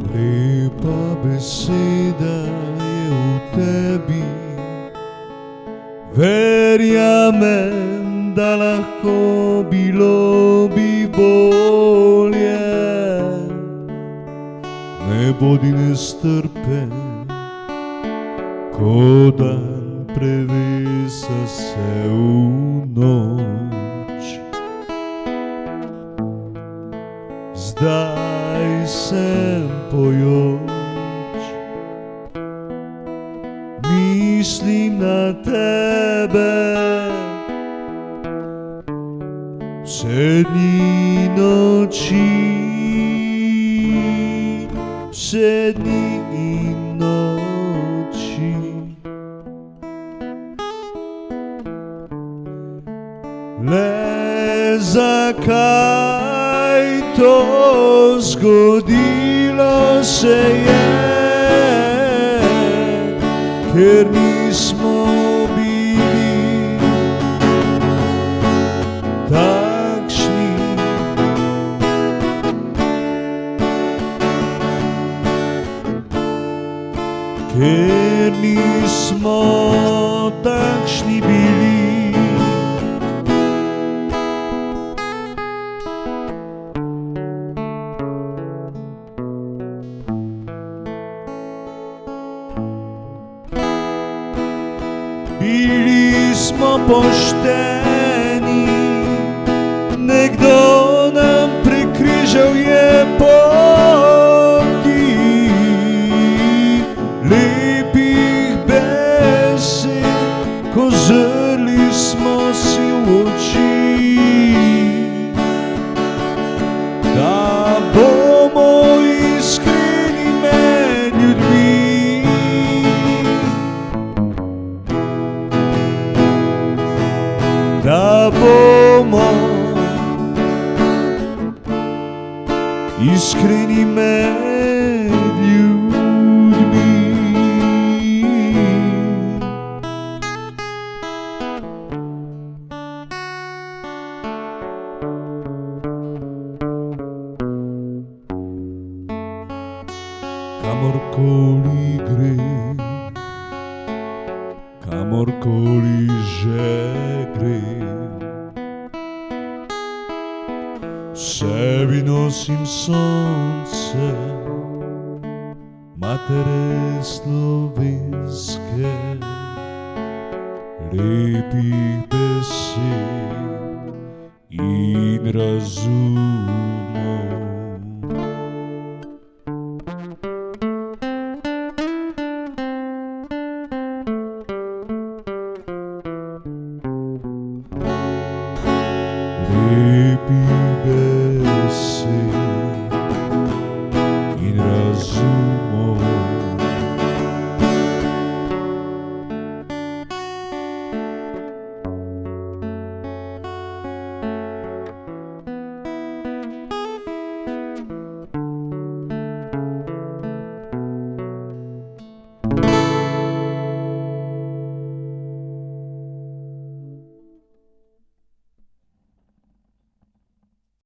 Lepa beseda je v tebi, verjamem, da lahko bilo bi bolje. Ne bodi nestrpen, ko dan prevesa se v noč. Zdaj sem pojoč, mislim na tebe vse dni noči, vse dni in noči. Le zakaj to zgodilo se je, ker nismo bili takšni. Ker nismo takšni bili. Bili smo pošteni, nekdo nam prekrižal je poti. Lepih besed, ko zrli smo si v oči, da bomo iskreni med ljudmi. Da bomo iskreni med ljudmi. Kamorkoli grem, kamorkoli že grem, v sebi nosim sonce matere slovenske, lepih besed in razumov.